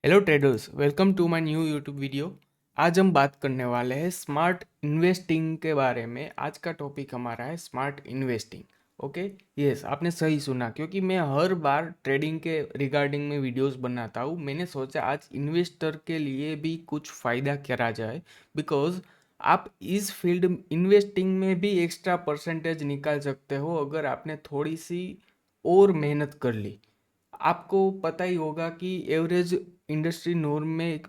Hello traders, welcome to my new YouTube video. आज हम बात करने वाले हैं स्मार्ट इन्वेस्टिंग के बारे में। आज का टॉपिक हमारा है स्मार्ट इन्वेस्टिंग। ओके, यस, आपने सही सुना, क्योंकि मैं हर बार ट्रेडिंग के रिगार्डिंग में वीडियोस बनाता हूँ। मैंने सोचा आज इन्वेस्टर के लिए भी कुछ फ़ायदा करा जाए, बिकॉज आप इस फील्ड इन्वेस्टिंग में भी एक्स्ट्रा परसेंटेज निकाल सकते हो अगर आपने थोड़ी सी और मेहनत कर ली। आपको पता ही होगा कि एवरेज इंडस्ट्री नॉर्म में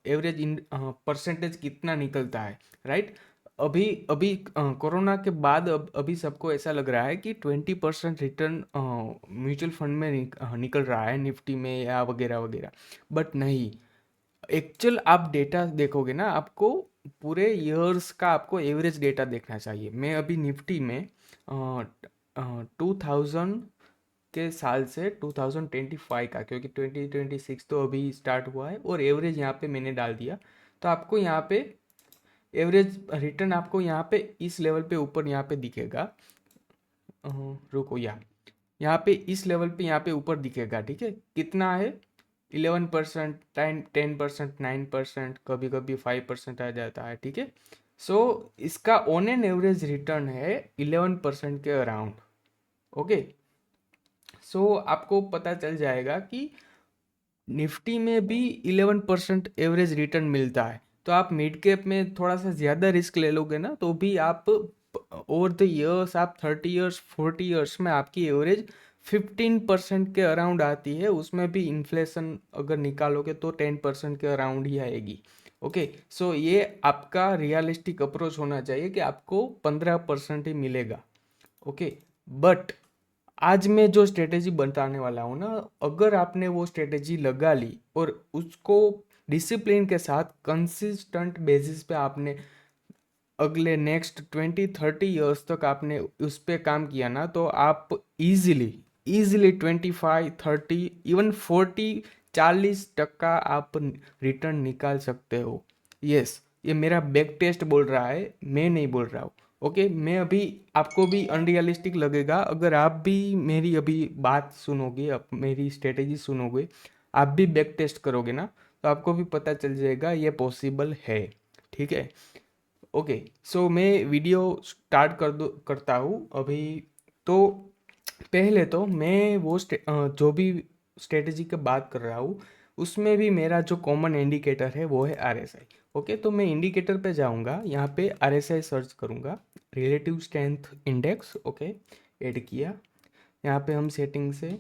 एवरेज परसेंटेज कितना निकलता है, राइट। अभी अभी कोरोना के बाद अभी सबको ऐसा लग रहा है कि 20% रिटर्न म्यूचुअल फंड में निकल रहा है, निफ्टी में या वगैरह वगैरह। बट नहीं, एक्चुअल आप डेटा देखोगे ना, आपको पूरे ईयर्स का आपको एवरेज डेटा देखना चाहिए। मैं अभी निफ्टी में 2000 के साल से 2025 का, क्योंकि 2026 तो अभी स्टार्ट हुआ है, और एवरेज यहाँ पे मैंने डाल दिया। तो आपको यहाँ पे एवरेज रिटर्न आपको यहाँ पे इस लेवल पे ऊपर यहाँ पे दिखेगा। रुको, यहाँ पे इस लेवल पे यहाँ पे ऊपर दिखेगा, ठीक है। कितना है? 11%, 10%, 9%, कभी कभी 5% आ जाता है, ठीक है। सो इसका ऑन एन एवरेज रिटर्न है 11% के अराउंड। ओके, सो आपको पता चल जाएगा कि निफ्टी में भी 11% एवरेज रिटर्न मिलता है। तो आप मिड कैप में थोड़ा सा ज़्यादा रिस्क ले लोगे ना, तो भी आप ओवर द ईयर्स, आप 30 ईयर्स 40 ईयर्स में आपकी एवरेज 15% के अराउंड आती है। उसमें भी इन्फ्लेशन अगर निकालोगे तो 10% के अराउंड ही आएगी। ओके, सो ये आपका रियलिस्टिक अप्रोच होना चाहिए कि आपको 15% ही मिलेगा। ओके, बट आज मैं जो स्ट्रेटेजी बताने वाला हूँ ना, अगर आपने वो स्ट्रेटेजी लगा ली और उसको डिसिप्लिन के साथ कंसिस्टेंट बेसिस पे आपने अगले नेक्स्ट 20-30 ईयर्स तक आपने उस पर काम किया ना, तो आप इजीली इजीली 25-30, इवन 40-40% आप रिटर्न निकाल सकते हो। यस, ये मेरा बैक टेस्ट बोल रहा है, मैं नहीं बोल रहा हूँ। ओके, मैं अभी, आपको भी अनरियलिस्टिक लगेगा अगर आप भी मेरी अभी बात सुनोगे, अब मेरी स्ट्रेटेजी सुनोगे, आप भी बैक टेस्ट करोगे ना, तो आपको भी पता चल जाएगा ये पॉसिबल है, ठीक है। ओके, सो मैं वीडियो स्टार्ट करता हूँ अभी। तो पहले तो मैं वो जो भी स्ट्रेटेजी की बात कर रहा हूँ, उसमें भी मेरा जो कॉमन इंडिकेटर है वो है RSI। ओके, तो मैं इंडिकेटर पे जाऊँगा, यहाँ पे RSI सर्च करूँगा, relative strength index. Okay, add किया। यहाँ पे हम सेटिंग से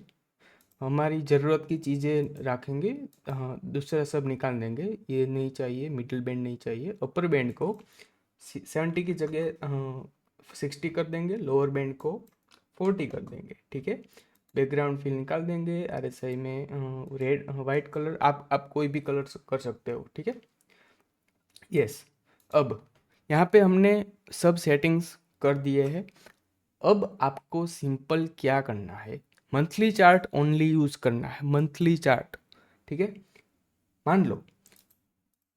हमारी ज़रूरत की चीज़ें रखेंगे। हाँ, दूसरा सब निकाल देंगे, ये नहीं चाहिए, मिडिल बैंड नहीं चाहिए। अपर बैंड को 70 की जगह 60 कर देंगे, लोअर बैंड को 40 कर देंगे, ठीक है। बैकग्राउंड फिल निकाल देंगे। RSI में रेड वाइट कलर, आप कोई भी कलर कर सकते हो, ठीक है। यस, अब यहाँ पे हमने सब सेटिंग्स कर दिए हैं। अब आपको सिंपल क्या करना है, मंथली चार्ट ओनली यूज़ करना है, मंथली चार्ट, ठीक है। मान लो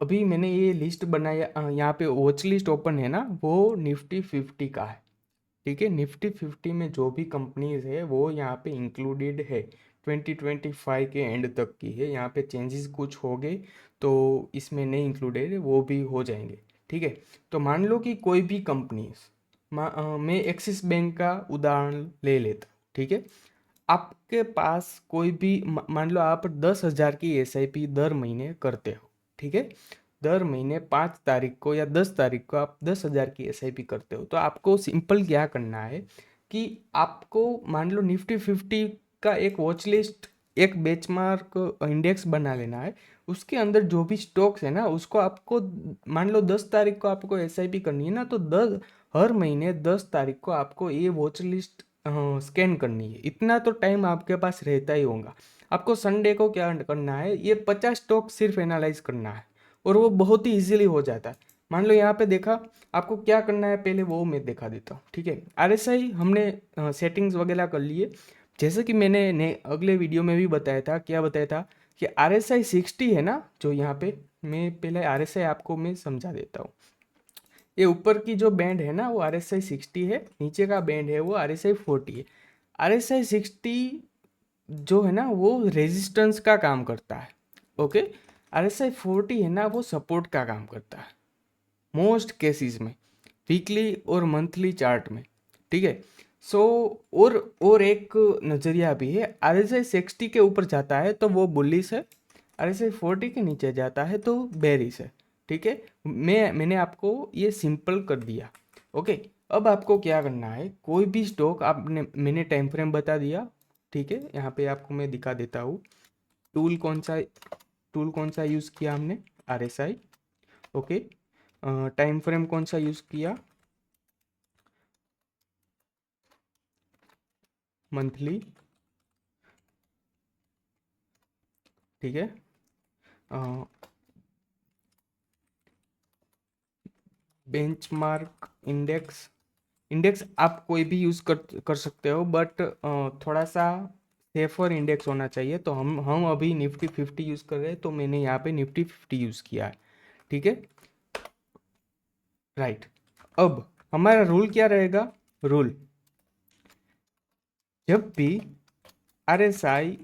अभी मैंने ये लिस्ट बनाया, यहाँ पे वॉच लिस्ट ओपन है ना, वो निफ्टी 50 का है, ठीक है। निफ्टी 50 में जो भी कंपनीज है वो यहाँ पे इंक्लूडेड है, 2025 के एंड तक की है। यहाँ पे चेंजेस कुछ हो गए तो इसमें नहीं इंक्लूडेड है, वो भी हो जाएंगे, ठीक है। तो मान लो कि कोई भी कंपनीज, मैं एक्सिस बैंक का उदाहरण ले लेता हूँ, ठीक है। आपके पास कोई भी मान लो आप 10,000 की SIP दर महीने करते हो, ठीक है। दर महीने 5 तारीख को या 10 तारीख को आप 10,000 की SIP करते हो, तो आपको सिंपल क्या करना है कि आपको मान लो निफ्टी 50 का एक वॉच लिस्ट, एक बेंचमार्क इंडेक्स बना लेना है। उसके अंदर जो भी स्टॉक्स है ना, उसको आपको मान लो 10 तारीख को आपको SIP करनी है ना, तो हर महीने 10 तारीख को आपको ये वॉच लिस्ट स्कैन करनी है। इतना तो टाइम आपके पास रहता ही होगा। आपको संडे को क्या करना है, ये 50 स्टॉक सिर्फ एनालाइज करना है, और वो बहुत ही इजीली हो जाता है। मान लो यहाँ पे देखा, आपको क्या करना है पहले वो मैं दिखा देता हूँ, ठीक है। RSI हमने सेटिंग्स वगैरह कर लिए, जैसे कि मैंने अगले वीडियो में भी बताया था, क्या बताया था कि RSI 60 है ना, जो यहाँ पे, मैं पहले RSI आपको मैं समझा देता हूँ। ये ऊपर की जो बैंड है ना वो RSI 60 है, नीचे का बैंड है वो RSI 40 है। RSI 60 जो है ना वो रेजिस्टेंस का काम करता है। ओके। RSI 40 है ना, वो सपोर्ट का काम करता है मोस्ट केसेस में, वीकली और मंथली चार्ट में, ठीक है। सो और एक नज़रिया भी है, RSI 60 के ऊपर जाता है तो वो बुलिश है, RSI 40 के नीचे जाता है तो बेरिश है, ठीक है। मैंने आपको ये सिंपल कर दिया, ओके। अब आपको क्या करना है, कोई भी स्टॉक मैंने टाइम फ्रेम बता दिया, ठीक है। यहाँ पे आपको मैं दिखा देता हूँ टूल कौन सा यूज़ किया हमने, RSI, ओके। टाइम फ्रेम कौन सा यूज़ किया, मंथली, ठीक है। बेंचमार्क इंडेक्स, आप कोई भी यूज़ कर सकते हो, बट थोड़ा सा सेफर इंडेक्स होना चाहिए। तो हम अभी निफ्टी 50 यूज़ कर रहे हैं, तो मैंने यहाँ पे निफ्टी 50 यूज़ किया है, ठीक है, राइट। अब हमारा रूल क्या रहेगा, रूल, जब भी RSI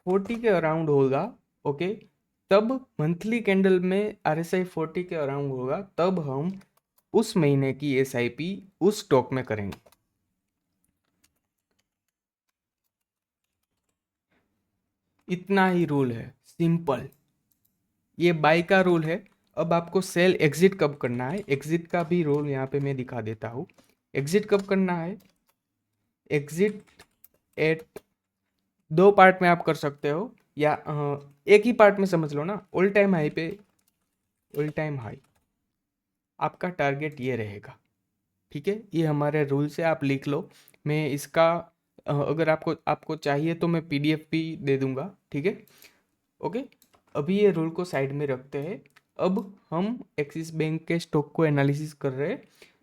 40 के अराउंड होगा, ओके, तब मंथली कैंडल में RSI 40 के अराउंड होगा, तब हम उस महीने की SIP उस स्टॉक में करेंगे। इतना ही रूल है, सिंपल। ये बाय का रूल है। अब आपको सेल एग्जिट कब करना है, एग्जिट का भी रूल यहाँ पे मैं दिखा देता हूँ। एग्जिट कब करना है, एग्जिट एट दो पार्ट में आप कर सकते हो, या एक ही पार्ट में समझ लो ना। ऑल टाइम हाई पे, ऑल टाइम हाई आपका टारगेट ये रहेगा, ठीक है। ये हमारे रूल से आप लिख लो। मैं इसका अगर आपको चाहिए तो मैं PDF भी दे दूंगा, ठीक है, ओके। अभी ये रूल को साइड में रखते हैं। अब हम एक्सिस बैंक के स्टॉक को एनालिसिस कर रहे हैं।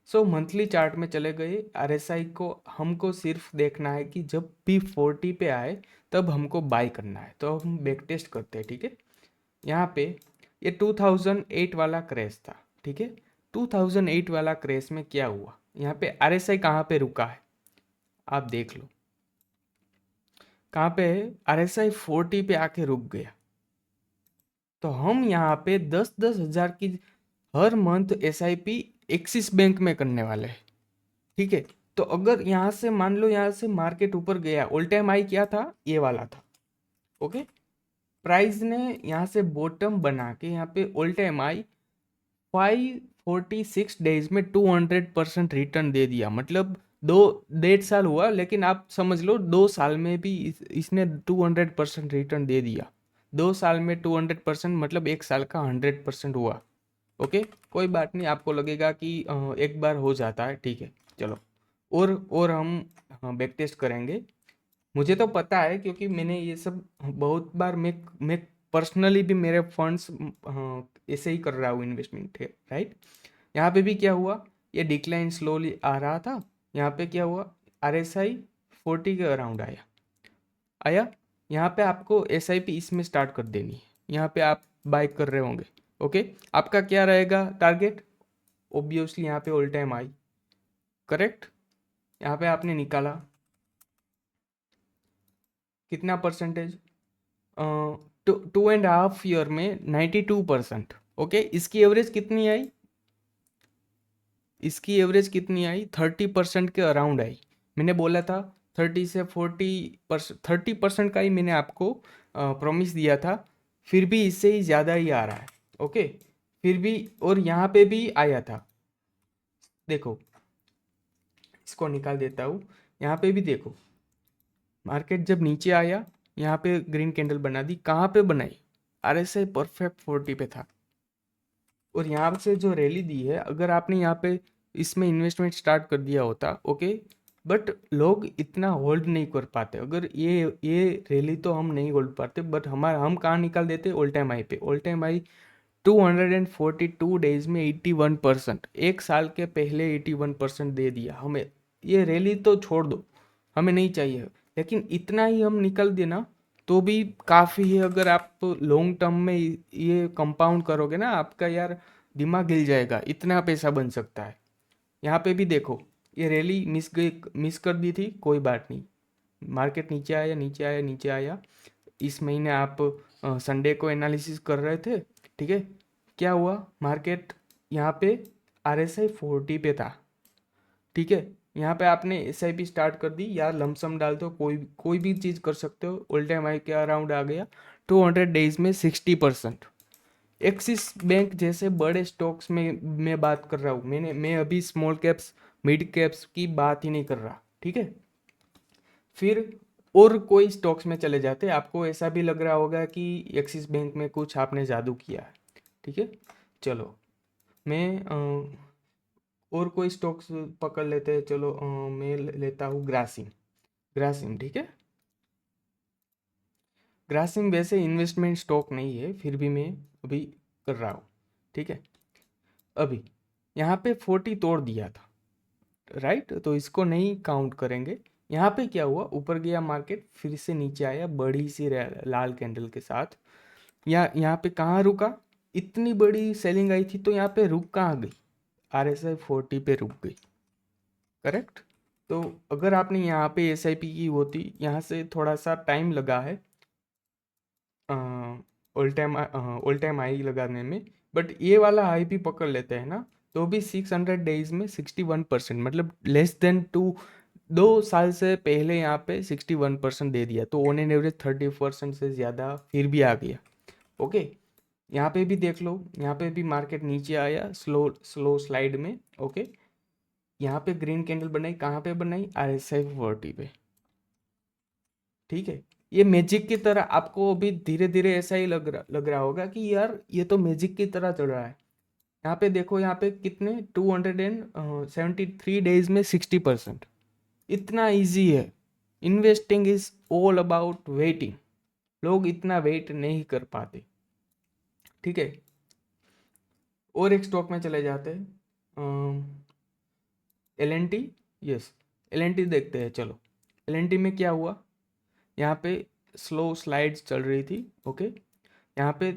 सो मंथली चार्ट में चले गए, RSI को हमको सिर्फ देखना है कि जब भी 40 पे आए तब हमको बाय करना है, तो हम बैक टेस्ट करते हैं, ठीक है। यहाँ पे ये 2008 वाला क्रैश था, ठीक है। 2008 वाला क्रैश में क्या हुआ, यहाँ पे RSI कहाँ पे रुका है, आप देख लो कहाँ पे है, RSI 40 पे आके रुक गया। तो हम यहाँ पे 10-10 हज़ार की हर मंथ SIP एक्सिस बैंक में करने वाले हैं, ठीक है। तो अगर यहाँ से मान लो, यहाँ से मार्केट ऊपर गया, ऑल टाइम हाई क्या था, ये वाला था, ओके। प्राइस ने यहाँ से बॉटम बना के यहाँ पे ऑल टाइम हाई 546 डेज में 200% रिटर्न दे दिया। मतलब 2.5 साल हुआ, लेकिन आप समझ लो 2 साल में भी इसने 200% रिटर्न दे दिया। 2 साल में 200% मतलब 1 साल का 100% हुआ, ओके। कोई बात नहीं, आपको लगेगा कि एक बार हो जाता है, ठीक है, चलो। और हम बैक टेस्ट करेंगे। मुझे तो पता है, क्योंकि मैंने ये सब बहुत बार, मैं पर्सनली भी मेरे फंड्स ऐसे ही कर रहा हूँ इन्वेस्टमेंट है, राइट। यहाँ पे भी क्या हुआ, ये डिक्लाइन स्लोली आ रहा था। यहाँ पे क्या हुआ, RSI 40 के अराउंड आया आया। यहाँ पे आपको SIP इसमें स्टार्ट कर देनी है। यहाँ पे आप बाय कर रहे होंगे, ओके। आपका क्या रहेगा टारगेट, ऑब्वियसली यहाँ पे ऑल टाइम हाई, करेक्ट। यहाँ पे आपने निकाला कितना परसेंटेज, 2.5 ईयर में 92%, ओके। इसकी एवरेज कितनी आई, 30% के अराउंड आई। मैंने बोला था 30 से 40%, 30% का ही मैंने आपको प्रॉमिस दिया था, फिर भी इससे ही ज़्यादा ही आ रहा है, ओके। फिर भी, और यहाँ पे भी आया था, देखो, इसको निकाल देता हूँ। यहाँ पे भी देखो, मार्केट जब नीचे आया, यहाँ पे ग्रीन कैंडल बना दी, कहाँ पे बनाई, RSI परफेक्ट 40 पे था। और यहाँ से जो रैली दी है, अगर आपने यहाँ पे इसमें इन्वेस्टमेंट स्टार्ट कर दिया होता, ओके, बट लोग इतना होल्ड नहीं कर पाते। अगर ये रैली तो हम नहीं होल्ड पाते, बट हम कहाँ निकाल देते, ऑल टाइम हाई पे। ऑल टाइम हाई 242 डेज में 81%, 1 साल के पहले 81% दे दिया हमें। ये रैली तो छोड़ दो, हमें नहीं चाहिए, लेकिन इतना ही हम निकल देना तो भी काफ़ी है। अगर आप लॉन्ग टर्म में ये कंपाउंड करोगे ना, आपका यार दिमाग हिल जाएगा, इतना पैसा बन सकता है। यहाँ पे भी देखो, ये रैली मिस कर दी थी, कोई बात नहीं, मार्केट नीचे आया, नीचे आया, नीचे आया, इस महीने आप संडे को एनालिसिस कर रहे थे, ठीक है। क्या हुआ, मार्केट यहाँ पे RSI 40 पे था, ठीक है। यहाँ पे आपने SIP स्टार्ट कर दी यार, लमसम डाल दो, कोई भी चीज़ कर सकते हो। ऑल टाइम हाई के अराउंड आ गया, 200 डेज में 60%। एक्सिस बैंक जैसे बड़े स्टॉक्स में मैं बात कर रहा हूँ, मैं अभी स्मॉल कैप्स मिड कैप्स की बात ही नहीं कर रहा, ठीक है। फिर और कोई स्टॉक्स में चले जाते, आपको ऐसा भी लग रहा होगा कि एक्सिस बैंक में कुछ आपने जादू किया है, ठीक है। चलो मैं और कोई स्टॉक्स पकड़ लेते हैं, चलो मैं लेता हूँ ग्रासिम। ग्रासिम, ठीक है। ग्रासिम वैसे इन्वेस्टमेंट स्टॉक नहीं है, फिर भी मैं अभी कर रहा हूँ, ठीक है। अभी यहाँ पे 40 तोड़ दिया था, राइट, तो इसको नहीं काउंट करेंगे। यहाँ पे क्या हुआ, ऊपर गया मार्केट, फिर से नीचे आया बड़ी सी लाल कैंडल के साथ। यहाँ पे कहाँ रुका, इतनी बड़ी सेलिंग आई थी तो यहाँ पे रुक कहाँ गई, RSI 40 पे रुक गई, करेक्ट। तो अगर आपने यहाँ पे SIP की होती, यहाँ से थोड़ा सा टाइम लगा है ऑल टाइम हाई लगाने में, बट ये वाला हाई भी पकड़ लेते हैं ना, तो भी 600 डेज में 61%, मतलब लेस देन 2 साल से पहले यहाँ पे 61% दे दिया, तो ऑन एन एवरेज 30% से ज़्यादा फिर भी आ गया, ओके। यहाँ पे भी देख लो, यहाँ पे भी मार्केट नीचे आया स्लो स्लो स्लाइड में, ओके। यहाँ पे ग्रीन कैंडल बनाई, कहाँ पे बनाई, RSI 40 पे, ठीक है। ये मैजिक की तरह आपको अभी धीरे धीरे ऐसा ही लग रहा होगा कि यार ये तो मैजिक की तरह चल रहा है। यहाँ पे देखो, यहाँ पे कितने 273 डेज में 60%, इतना इजी है। Investing is all about waiting, लोग इतना वेट नहीं कर पाते, ठीक है। और एक स्टॉक में चले जाते हैं, LNT। यस, LNT देखते हैं, चलो। LNT में क्या हुआ, यहाँ पे स्लो स्लाइड्स चल रही थी, ओके। यहाँ पे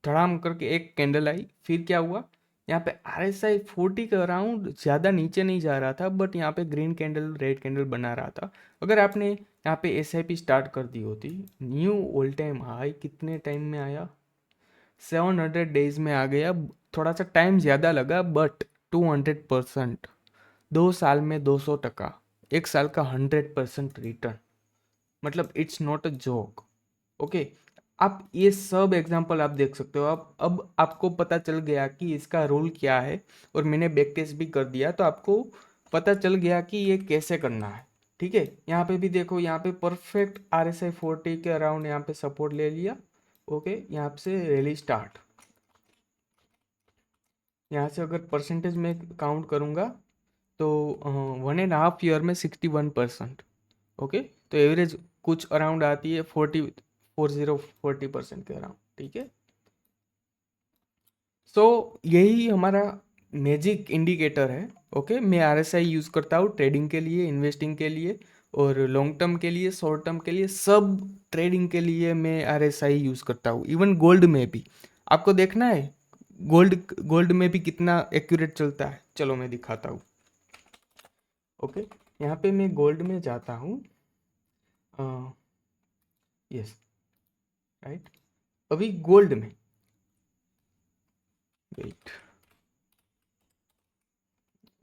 धड़ाम करके एक कैंडल आई, फिर क्या हुआ, यहाँ पे RSI 40 के अराउंड ज़्यादा नीचे नहीं जा रहा था, बट यहाँ पे ग्रीन कैंडल रेड कैंडल बना रहा था। अगर आपने यहाँ पे SIP स्टार्ट कर दी होती, न्यू ऑल टाइम हाई कितने टाइम में आया, 700 डेज में आ गया। थोड़ा सा टाइम ज़्यादा लगा, बट 200%, 2 साल में 200%, 1 साल का 100% रिटर्न, मतलब it's not a joke, okay. आप ये सब एग्जांपल आप देख सकते हो। अब आपको पता चल गया कि इसका रूल क्या है, और मैंने बैक टेस्ट भी कर दिया, तो आपको पता चल गया कि ये कैसे करना है, ठीक है। यहाँ पे भी देखो, यहाँ पे परफेक्ट RSI 40 के अराउंड यहाँ पे सपोर्ट ले लिया, ओके। यहाँ से रैली स्टार्ट, यहाँ से अगर परसेंटेज में काउंट करूँगा तो 1.5 ईयर में 61%, ओके। तो एवरेज कुछ अराउंड आती है 40% के अराउंड, ठीक है। सो यही हमारा मैजिक इंडिकेटर है, ओके। मैं RSI यूज़ करता हूँ ट्रेडिंग के लिए, इन्वेस्टिंग के लिए, और लॉन्ग टर्म के लिए, शॉर्ट टर्म के लिए, सब ट्रेडिंग के लिए मैं RSI यूज़ करता हूँ। इवन गोल्ड में भी आपको देखना है, गोल्ड गोल्ड में भी कितना एक्यूरेट चलता है, चलो मैं दिखाता हूँ, ओके। यहाँ पे मैं गोल्ड में जाता हूँ, यस, राइट। अभी गोल्ड में, वेट,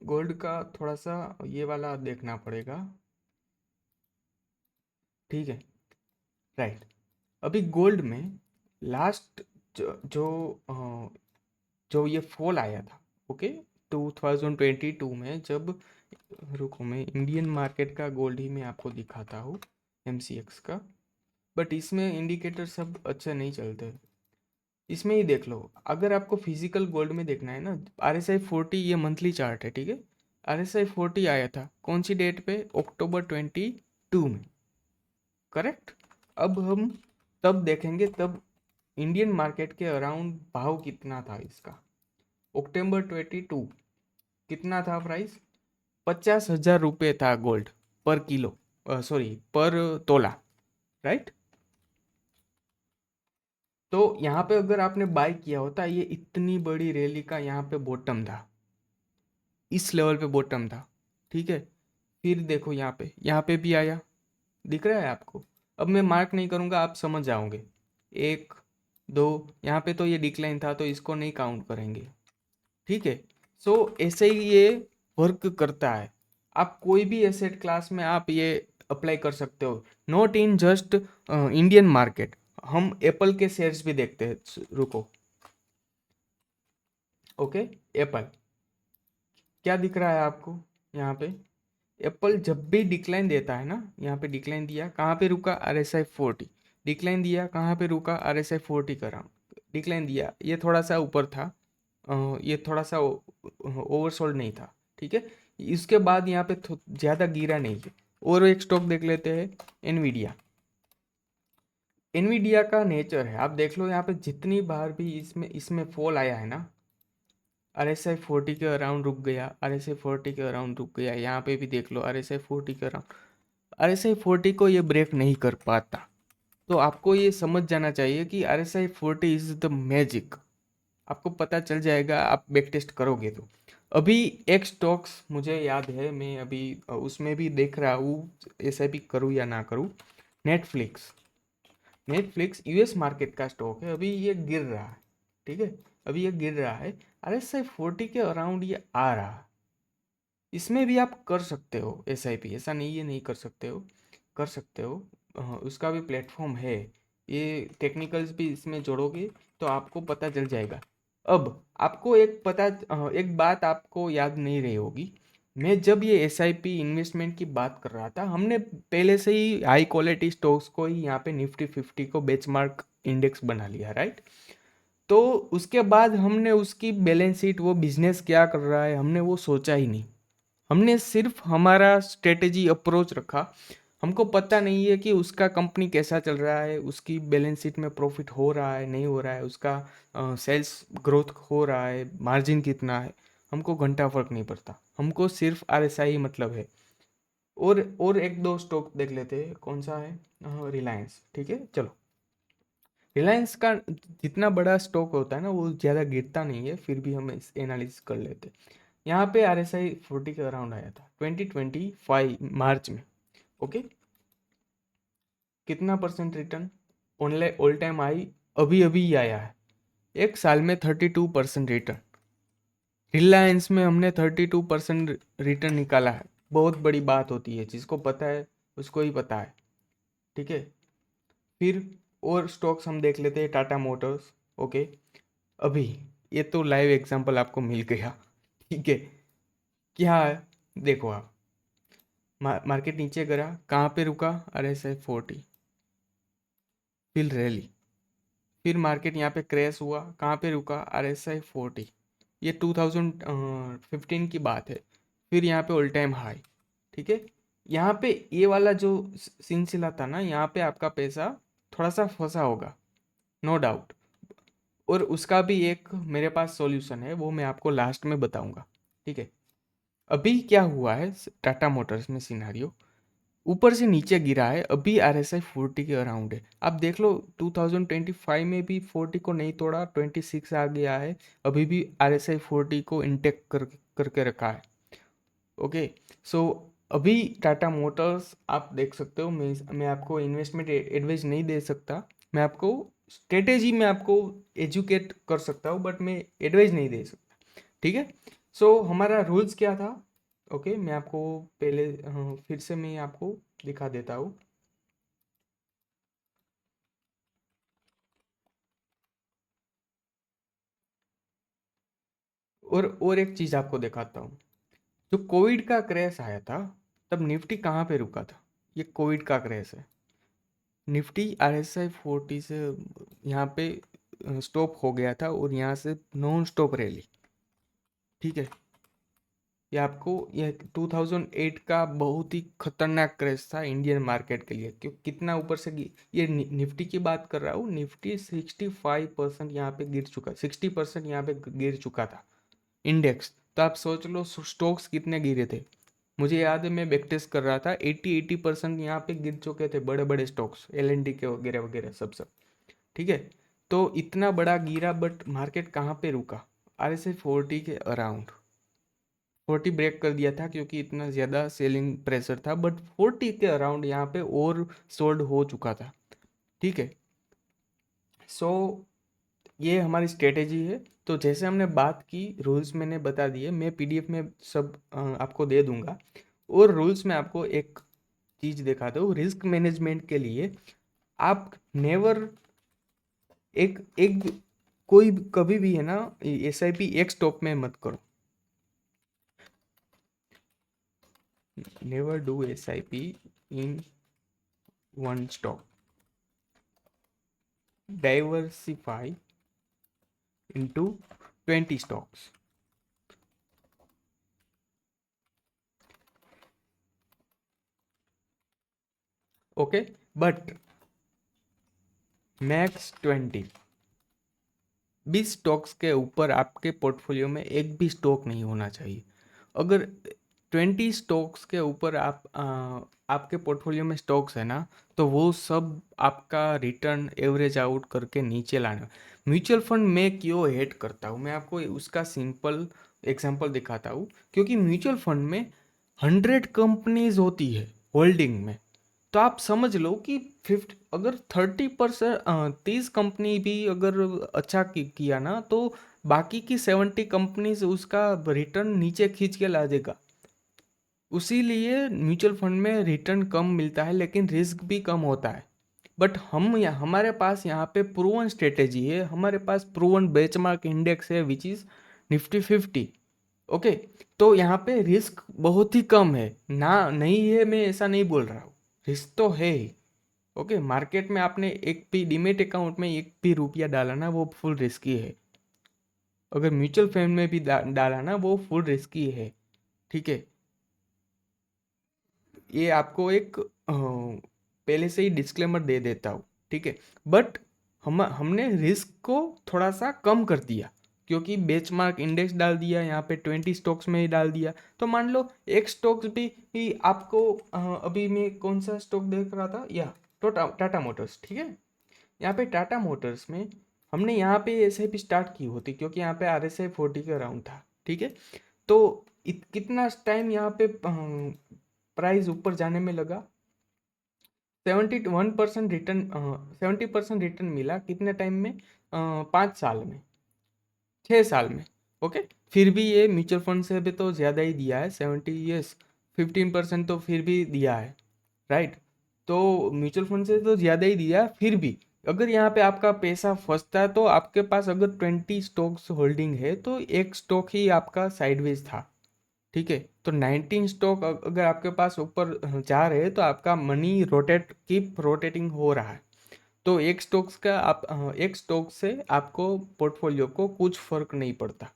गोल्ड का थोड़ा सा ये वाला देखना पड़ेगा, ठीक है, राइट। अभी गोल्ड में लास्ट जो जो ये फॉल आया था, ओके, 2022 में, जब, रुको मैं इंडियन मार्केट का गोल्ड ही मैं आपको दिखाता हूँ, MCX का, बट इसमें इंडिकेटर सब अच्छे नहीं चलते। इसमें ही देख लो, अगर आपको फिजिकल गोल्ड में देखना है ना, RSI 40 ये मंथली चार्ट है, ठीक है। RSI 40 आया था कौन सी डेट पे, October 22 में, करेक्ट। अब हम तब देखेंगे, तब इंडियन मार्केट के अराउंड भाव कितना था इसका, October 22 कितना था प्राइस, 50,000 रुपये था गोल्ड पर किलो, सॉरी पर तोला, राइट। तो यहाँ पे अगर आपने बाय किया होता, ये इतनी बड़ी रैली का यहाँ पे बॉटम था, इस लेवल पे बॉटम था, ठीक है। फिर देखो यहाँ पे भी आया, दिख रहा है आपको, अब मैं मार्क नहीं करूँगा, आप समझ जाओगे। 1 2, यहाँ पे तो ये डिक्लाइन था तो इसको नहीं काउंट करेंगे, ठीक है। सो ऐसे ही ये वर्क करता है। आप कोई भी एसेट क्लास में आप ये अप्लाई कर सकते हो, not in just Indian market. हम एप्पल के शेयर्स भी देखते हैं, रुको। ओके, एप्पल क्या दिख रहा है आपको यहाँ पे? एप्पल जब भी डिक्लाइन देता है ना, यहाँ पे डिक्लाइन दिया, कहाँ पे रुका? RSI 40। डिक्लाइन दिया, कहाँ पे रुका? RSI 40 का राउंड डिक्लाइन दिया। ये थोड़ा सा ऊपर था, ये थोड़ा सा ओवरसोल्ड नहीं था, ठीक है। इसके बाद यहाँ पे ज़्यादा गिरा नहीं है। और एक स्टॉक देख लेते हैं, एनवीडिया। एनवीडिया का नेचर है, आप देख लो यहाँ पे जितनी बार भी इसमें इसमें फॉल आया है ना, RSI 40 के अराउंड रुक गया, RSI 40 के अराउंड रुक गया, यहाँ पे भी देख लो RSI 40 के अराउंड। RSI 40 को ये ब्रेक नहीं कर पाता। तो आपको ये समझ जाना चाहिए कि RSI 40 इज द मैजिक। आपको पता चल जाएगा, आप बैक टेस्ट करोगे तो। अभी एक स्टॉक्स मुझे याद है, मैं अभी उसमें भी देख रहा हूँ ऐसा भी करूँ या ना करूँ। नेटफ्लिक्स। नेटफ्लिक्स यूएस मार्केट का स्टॉक है, अभी ये गिर रहा है, ठीक है। अभी ये गिर रहा है, RSI 40 के अराउंड ये आ रहा है। इसमें भी आप कर सकते हो SIP, ऐसा नहीं है नहीं कर सकते हो, कर सकते हो। उसका भी प्लेटफॉर्म है। ये टेक्निकल्स भी इसमें जोड़ोगे तो आपको पता चल जाएगा। अब आपको एक बात आपको याद नहीं रही होगी। मैं जब ये SIP इन्वेस्टमेंट की बात कर रहा था, हमने पहले से ही हाई क्वालिटी स्टॉक्स को ही यहाँ पे निफ्टी 50 को बेंचमार्क इंडेक्स बना लिया, राइट। तो उसके बाद हमने उसकी बैलेंस शीट, वो बिजनेस क्या कर रहा है, हमने वो सोचा ही नहीं। हमने सिर्फ हमारा स्ट्रेटेजी अप्रोच रखा। हमको पता नहीं है कि उसका कंपनी कैसा चल रहा है, उसकी बैलेंस शीट में प्रॉफिट हो रहा है नहीं हो रहा है, उसका सेल्स ग्रोथ हो रहा है, मार्जिन कितना है, हमको घंटा फर्क नहीं पड़ता। हमको सिर्फ RSI मतलब है। और एक दो स्टॉक देख लेते हैं, कौन सा है? रिलायंस, ठीक है, चलो। रिलायंस का जितना बड़ा स्टॉक होता है ना, वो ज़्यादा गिरता नहीं है, फिर भी हम इस एनालिसिस कर लेते हैं। यहाँ पे RSI 40 के अराउंड आया था 2025 मार्च में, ओके। कितना percent return? Online all time high अभी अभी ही आया है, एक साल में 32% रिटर्न। रिलायंस में हमने 32% रिटर्न निकाला है। बहुत बड़ी बात होती है, जिसको पता है उसको ही पता है, ठीक है। फिर और स्टॉक्स हम देख लेते हैं, टाटा मोटर्स, ओके। अभी ये तो लाइव एग्जांपल आपको मिल गया, ठीक है। क्या है, देखो आप, मार्केट नीचे गिरा, कहाँ पे रुका? RSI 40, फिर रैली, फिर मार्केट यहाँ पे क्रैश हुआ, कहाँ पे रुका? RSI 40। ये 2015 की बात है। फिर यहाँ पे ऑल टाइम हाई, ठीक है। यहाँ पे ये वाला जो सिलसिला था ना, यहाँ पे आपका पैसा थोड़ा सा फंसा होगा, नो डाउट। और उसका भी एक मेरे पास सॉल्यूशन है, वो मैं आपको लास्ट में बताऊंगा, ठीक है। अभी क्या हुआ है टाटा मोटर्स में सिनारियो, ऊपर से नीचे गिरा है, अभी RSI 40 के अराउंड है। आप देख लो 2025 में भी 40 को नहीं तोड़ा, 26 आ गया है, अभी भी RSI 40 को इंटेक्ट करके रखा है, ओके। सो अभी टाटा मोटर्स आप देख सकते हो। मैं आपको इन्वेस्टमेंट एडवाइस नहीं दे सकता, मैं आपको स्ट्रेटेजी में आपको एजुकेट कर सकता हूँ, बट मैं एडवाइस नहीं दे सकता, ठीक है। सो हमारा रूल्स क्या था? ओके, मैं आपको पहले फिर से मैं आपको दिखा देता हूँ। और एक चीज़ आपको दिखाता हूँ। जो कोविड का क्रैश आया था, तब निफ्टी कहाँ पे रुका था? ये कोविड का क्रैश है। निफ्टी RSI 40 से यहाँ पे स्टॉप हो गया था, और यहाँ से नॉन स्टॉप रैली, ठीक है। ये आपको, ये 2008 का बहुत ही खतरनाक क्रैश था इंडियन मार्केट के लिए, क्यों कितना ऊपर से ये निफ्टी की बात कर रहा हूँ। निफ्टी 65% यहाँ पे गिर चुका, 60% यहाँ पे गिर चुका था इंडेक्स। तो आप सोच लो स्टॉक्स कितने गिरे थे। मुझे याद है मैं बैक टेस्ट कर रहा था, 80% यहाँ पे गिर चुके थे बड़े बड़े स्टॉक्स, LND के वगैरह वगैरह सब सब, ठीक है। तो इतना बड़ा गिरा, बट मार्केट कहाँ पे रुका? RSI 40 के अराउंड। 40 ब्रेक कर दिया था क्योंकि इतना ज़्यादा सेलिंग प्रेशर था, बट 40 के अराउंड यहाँ पे और सोल्ड हो चुका था। ठीक है, सो ये हमारी स्ट्रेटेजी है। तो जैसे हमने बात की, रूल्स मैंने बता दिए, मैं पीडीएफ में सब आपको दे दूंगा। और रूल्स में आपको एक चीज़ दिखाता हूँ, रिस्क मैनेजमेंट के लिए आप नेवर एक एक कोई कभी भी है ना एसआईपी एक स्टॉक में मत करो। Never do SIP in one stock, diversify into 20 stocks. Okay, but max 20 stocks के ऊपर आपके पोर्टफोलियो में एक भी स्टॉक नहीं होना चाहिए। अगर 20 स्टॉक्स के ऊपर आपके पोर्टफोलियो में स्टॉक्स है ना, तो वो सब आपका रिटर्न एवरेज आउट करके नीचे लाना। म्यूचुअल फंड मैं क्यों हेट करता हूँ, मैं आपको उसका सिंपल एग्जांपल दिखाता हूँ। क्योंकि म्यूचुअल फंड में 100 कंपनीज होती है होल्डिंग में, तो आप समझ लो कि 50, अगर 30% 30 कंपनी भी अगर अच्छा किया ना, तो बाकी की 70 कंपनीज उसका रिटर्न नीचे खींच के ला देगा। उसीलिए म्यूचुअल फंड में रिटर्न कम मिलता है लेकिन रिस्क भी कम होता है। बट हमारे पास यहाँ पे प्रूवन स्ट्रेटेजी है, हमारे पास प्रूवन बेंचमार्क इंडेक्स है विच इज़ निफ्टी 50। ओके, तो यहाँ पे रिस्क बहुत ही कम है ना, नहीं है मैं ऐसा नहीं बोल रहा हूँ, रिस्क तो है ही। ओके, मार्केट में आपने एक भी डीमेट अकाउंट में एक भी रुपया डाला ना, वो फुल रिस्की है। अगर म्यूचुअल फंड में भी डाला ना, वो फुल रिस्की है। ठीक है, ये आपको एक पहले से ही डिस्क्लेमर दे देता हूँ। ठीक है, बट हमने रिस्क को थोड़ा सा कम कर दिया, क्योंकि बेंचमार्क इंडेक्स डाल दिया यहाँ पे, 20 स्टॉक्स में ही डाल दिया। तो मान लो एक स्टॉक्स भी आपको अभी मैं कौन सा स्टॉक देख रहा था, या टाटा मोटर्स। ठीक है, यहाँ पे टाटा मोटर्स में हमने यहाँ पे एसआईपी स्टार्ट की होती, क्योंकि यहाँ पे आरएसआई 40 के अराउंड था। ठीक है, तो कितना टाइम यहाँ पे प्राइस ऊपर जाने में लगा, 71% रिटर्न, 70% रिटर्न मिला कितने टाइम में, 5 साल में, 6 साल में। ओके, फिर भी ये म्यूचुअल फंड से भी तो ज़्यादा ही दिया है, 70, 15% तो फिर भी दिया है, राइट। तो म्यूचुअल फंड से तो ज़्यादा ही दिया है, फिर भी अगर यहाँ पे आपका पैसा फंसता है, तो आपके पास अगर 20 स्टॉक्स होल्डिंग है तो एक स्टॉक ही आपका साइडवेज था। ठीक है, तो 19 स्टॉक अगर आपके पास ऊपर जा रहे हैं, तो आपका मनी रोटेट कीप रोटेटिंग हो रहा है। तो एक स्टॉक्स का एक स्टॉक से आपको पोर्टफोलियो को कुछ फर्क नहीं पड़ता।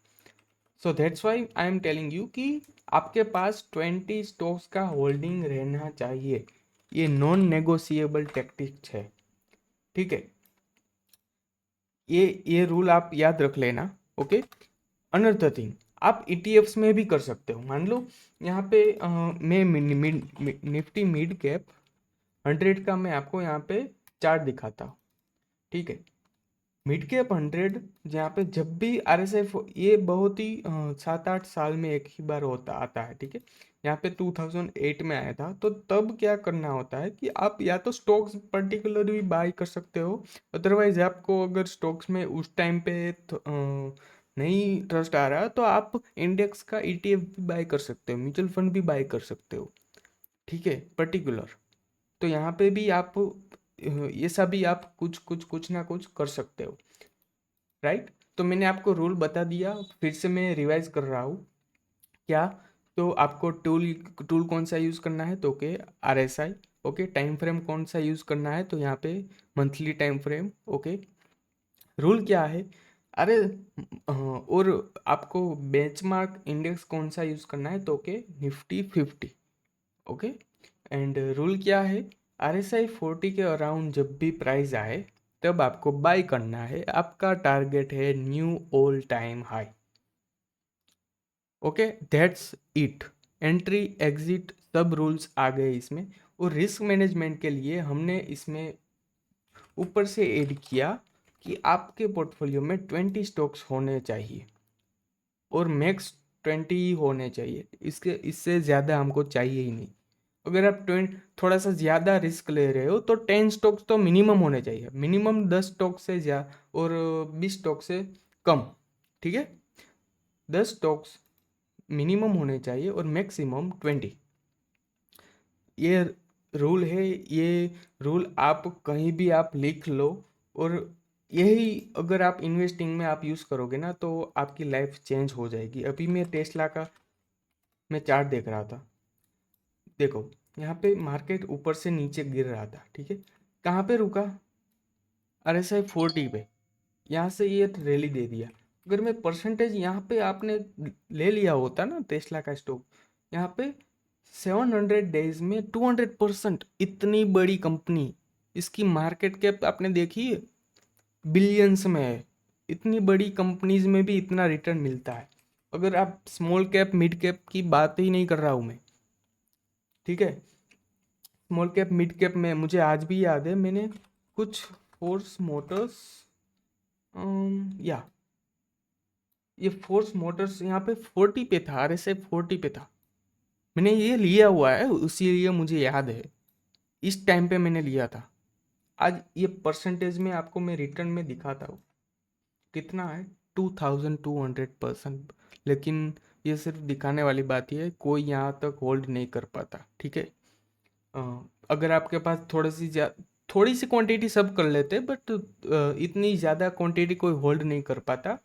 So that's why I am telling you कि आपके पास 20 स्टॉक्स का होल्डिंग रहना चाहिए। ये नॉन नेगोशिएबल टैक्टिक्स है। ठीक है, ये रूल आप याद रख लेना। ओके, अनदर थिंग, आप ईटीएफ्स में भी कर सकते हो। मान लो यहाँ पे मैं निफ्टी मिड कैप 100 का मैं आपको यहाँ पे चार्ट दिखाता हूँ। ठीक है, मिड कैप 100 जहाँ पे जब भी आरएसआई, ये बहुत ही 7-8 साल में एक ही बार होता आता है। ठीक है, यहाँ पे 2008 में आया था। तो तब क्या करना होता है कि आप या तो स्टॉक्स पर्टिकुलर भी बाई कर सकते हो, अदरवाइज आपको अगर स्टॉक्स में उस टाइम पे नहीं ट्रस्ट आ रहा, तो आप इंडेक्स का ईटीएफ भी बाई कर सकते हो, म्यूचुअल फंड भी बाई कर सकते हो। ठीक है, पर्टिकुलर। तो यहाँ पे भी आप ये सभी आप कुछ कुछ कुछ ना कुछ कर सकते हो, राइट। तो मैंने आपको रूल बता दिया, फिर से मैं रिवाइज कर रहा हूँ। क्या, तो आपको टूल टूल कौन सा यूज़ करना है, तो okay RSI. Okay, time frame कौन सा यूज़ करना है, तो यहाँ पे monthly time frame. Okay, rule क्या है, अरे और आपको बेंचमार्क इंडेक्स कौन सा यूज़ करना है, तो okay Nifty 50। Okay, and rule क्या है, आरएसआई 40 के अराउंड जब भी प्राइस आए, तब आपको बाय करना है, आपका टारगेट है knew all time high. Okay, that's it. Entry exit सब रूल्स आ गए इसमें। और रिस्क मैनेजमेंट के लिए हमने इसमें ऊपर से ऐड किया कि आपके पोर्टफोलियो में 20 स्टॉक्स होने चाहिए, और मैक्स 20 ही होने चाहिए, इससे ज़्यादा हमको चाहिए ही नहीं। अगर आप 20 थोड़ा सा ज़्यादा रिस्क ले रहे हो तो 10 स्टॉक्स तो मिनिमम होने चाहिए, मिनिमम 10 स्टॉक से ज़्यादा और 20 स्टॉक से कम, ठीक है। 10 स्टॉक्स मिनिमम होने चाहिए और मैक्सिमम 20। ये रूल है, ये रूल आप कहीं भी आप लिख लो, और यही अगर आप इन्वेस्टिंग में आप यूज़ करोगे ना तो आपकी लाइफ चेंज हो जाएगी। अभी मैं टेस्ला का मैं चार्ट देख रहा था, देखो यहाँ पे मार्केट ऊपर से नीचे गिर रहा था, ठीक है। कहाँ पे रुका? RSI 40 पे, यहाँ से ये रैली दे दिया। अगर मैं परसेंटेज यहाँ पे आपने ले लिया होता ना टेस्ला का स्टॉक, यहाँ पे 700 डेज में 200%, इतनी बड़ी कंपनी, इसकी मार्केट कैप आपने देखी है, बिलियंस में है। इतनी बड़ी कंपनीज में भी इतना रिटर्न मिलता है। अगर आप स्मॉल कैप मिड कैप की बात ही नहीं कर रहा हूँ मैं, ठीक है। स्मॉल कैप मिड कैप में मुझे आज भी याद है, मैंने कुछ फोर्स मोटर्स, या ये फोर्स मोटर्स यहाँ पे 40 पे था, RSI 40 पे था। मैंने ये लिया हुआ है, इसीलिए मुझे याद है, इस टाइम पे मैंने लिया था। आज ये परसेंटेज में आपको मैं रिटर्न में दिखाता हूँ कितना है, 2200%। लेकिन ये सिर्फ दिखाने वाली बात ही है, कोई यहाँ तक होल्ड नहीं कर पाता, ठीक है। अगर आपके पास थोड़ी सी क्वांटिटी सब कर लेते, बट इतनी ज़्यादा क्वांटिटी कोई होल्ड नहीं कर पाता।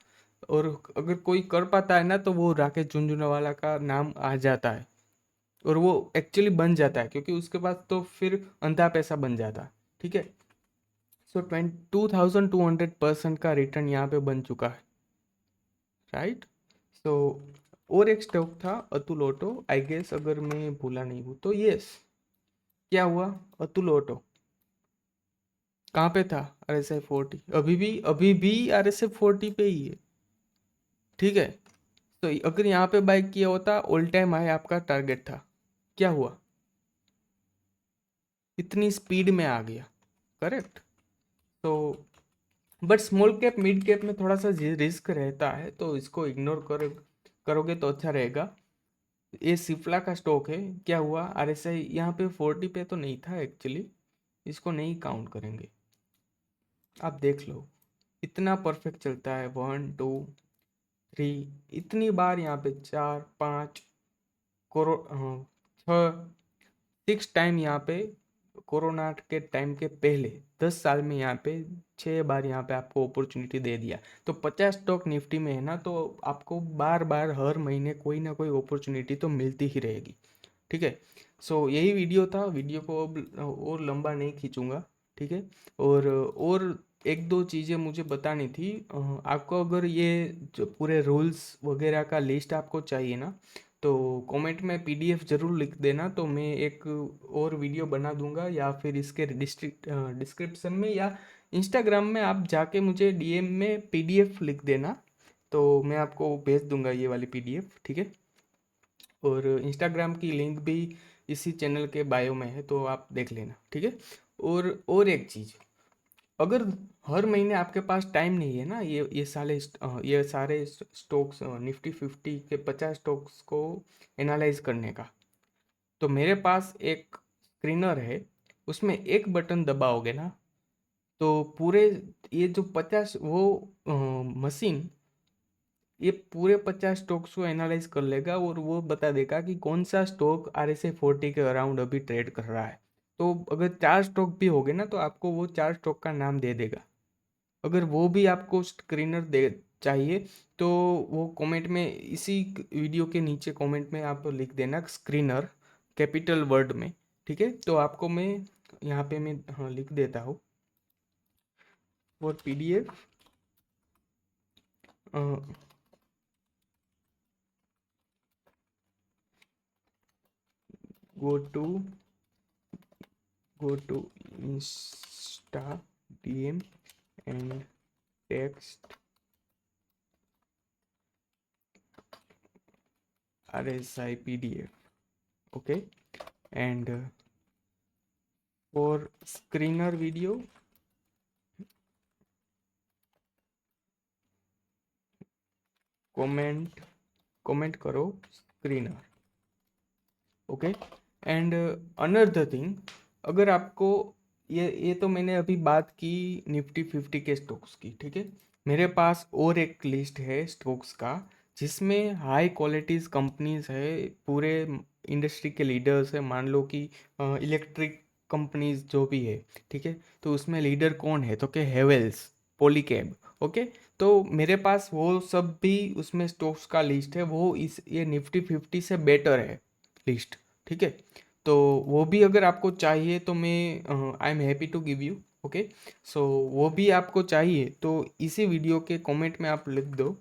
और अगर कोई कर पाता है ना तो वो राकेश झुनझुनवाला का नाम आ जाता है, और वो एक्चुअली बन जाता है, क्योंकि उसके पास तो फिर अंधा पैसा बन जाता, ठीक है। सो 2200% का रिटर्न यहाँ पे बन चुका है, राइट। सो और एक स्टॉक था अतुल ऑटो, आई गेस, अगर मैं भूला नहीं हूँ तो। यस, क्या हुआ? अतुल ऑटो कहाँ पे था? RSI 40, अभी भी RSI 40 पे ही है, ठीक है। तो अगर यहाँ पे बाय किया होता, ऑल टाइम हाई आपका टारगेट था, क्या हुआ? इतनी स्पीड में आ गया, करेक्ट। तो but small cap mid cap में थोड़ा सा रिस्क रहता है, तो इसको इग्नोर करोगे तो अच्छा रहेगा। ये सिप्ला का स्टॉक है, क्या हुआ? RSI यहाँ पे 40 पे तो नहीं था एक्चुअली, इसको नहीं काउंट करेंगे। आप देख लो, इतना परफेक्ट चलता है, 1 2 3, इतनी बार यहाँ पे 4 5 करोड़, 6 टाइम यहाँ पे, कोरोना के टाइम के पहले 10 साल में यहाँ पे 6 बार यहाँ पे आपको अपॉर्चुनिटी दे दिया। तो 50 स्टॉक निफ्टी में है ना, तो आपको बार बार हर महीने कोई ना कोई अपॉर्चुनिटी तो मिलती ही रहेगी, ठीक है। सो यही वीडियो था, वीडियो को अब और लंबा नहीं खींचूंगा, ठीक है। और एक दो चीज़ें मुझे बतानी थी। आपको अगर ये जो पूरे रूल्स वगैरह का लिस्ट आपको चाहिए ना, तो कमेंट में PDF ज़रूर लिख देना, तो मैं एक और वीडियो बना दूंगा, या फिर इसके डिस्क्रिप्शन में या इंस्टाग्राम में आप जाके मुझे DM में PDF लिख देना, तो मैं आपको भेज दूंगा ये वाली PDF, ठीक है। और इंस्टाग्राम की लिंक भी इसी चैनल के बायो में है, तो आप देख लेना, ठीक है। और एक चीज़, अगर हर महीने आपके पास टाइम नहीं है ना, ये सारे स्टॉक्स, निफ्टी 50 के 50 स्टॉक्स को एनालाइज करने का, तो मेरे पास एक स्क्रीनर है, उसमें एक बटन दबाओगे ना, तो पूरे ये जो 50 वो मशीन ये पूरे 50 स्टॉक्स को एनालाइज कर लेगा, और वो बता देगा कि कौन सा स्टॉक RSI 40 के अराउंड अभी ट्रेड कर रहा है। तो अगर 4 स्टॉक भी हो गए ना, तो आपको वो 4 स्टॉक का नाम दे देगा। अगर वो भी आपको स्क्रीनर दे चाहिए, तो वो कमेंट में, इसी वीडियो के नीचे कमेंट में आप लिख देना स्क्रीनर, कैपिटल वर्ड में, ठीक है। तो आपको मैं यहाँ पे मैं, हाँ, लिख देता हूँ। और PDF, go to go to Insta DM and text RSI PDF, okay. And for screener video, comment comment करो screener. Okay. And another thing, अगर आपको ये तो मैंने अभी बात की निफ्टी 50 के स्टॉक्स की, ठीक है। मेरे पास और एक लिस्ट है स्टॉक्स का, जिसमें हाई क्वालिटीज कंपनीज है, पूरे इंडस्ट्री के लीडर्स है। मान लो कि इलेक्ट्रिक कंपनीज जो भी है, ठीक है, तो उसमें लीडर कौन है, तो क्या हेवेल्स, पॉलीकैब। ओके। तो मेरे पास वो सब भी उसमें स्टॉक्स का लिस्ट है, वो इस ये निफ्टी 50 से बेटर है लिस्ट, ठीक है। तो वो भी अगर आपको चाहिए तो मैं I am happy to give you. Okay. So वो भी आपको चाहिए तो इसी वीडियो के कमेंट में आप लिख दो।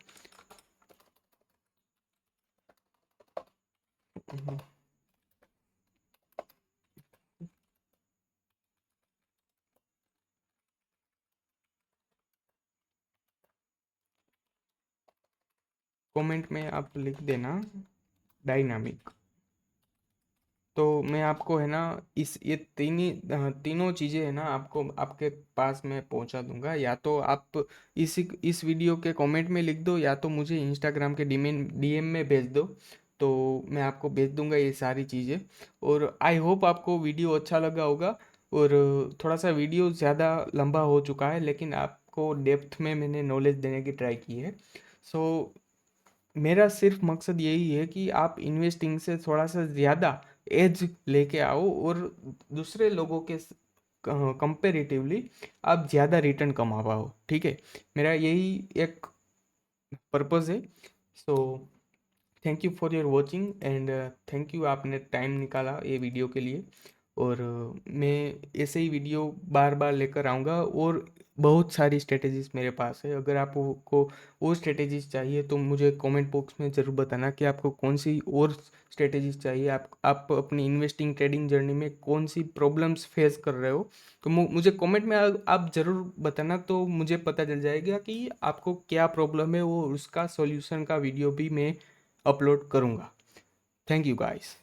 कमेंट में आप लिख देना डायनामिक। तो मैं आपको है ना इस ये तीनों चीज़ें है ना आपको आपके पास मैं पहुंचा दूंगा। या तो आप इस वीडियो के कमेंट में लिख दो, या तो मुझे इंस्टाग्राम के डीएम में भेज दो, तो मैं आपको भेज दूंगा ये सारी चीज़ें। और आई होप आपको वीडियो अच्छा लगा होगा। और थोड़ा सा वीडियो ज़्यादा लंबा हो चुका है, लेकिन आपको डेप्थ में मैंने नॉलेज देने की ट्राई की है। सो मेरा सिर्फ मकसद यही है कि आप इन्वेस्टिंग से थोड़ा सा ज़्यादा एज लेके आओ, और दूसरे लोगों के कंपेरेटिवली आप ज़्यादा रिटर्न कमा पाओ, ठीक है। मेरा यही एक पर्पज़ है। So thank you for your watching, and thank you आपने टाइम निकाला ये वीडियो के लिए। और मैं ऐसे ही वीडियो बार बार लेकर आऊँगा, और बहुत सारी स्ट्रेटेजीज मेरे पास है। अगर आपको वो स्ट्रेटेजीज चाहिए तो मुझे कमेंट बॉक्स में ज़रूर बताना कि आपको कौन सी और स्ट्रेटेजीज चाहिए। आप अपनी इन्वेस्टिंग ट्रेडिंग जर्नी में कौन सी प्रॉब्लम्स फेस कर रहे हो, तो मुझे कमेंट में आप ज़रूर बताना, तो मुझे पता चल जाएगा कि आपको क्या प्रॉब्लम है, वो उसका सॉल्यूशन का वीडियो भी मैं अपलोड करूँगा। Thank you guys.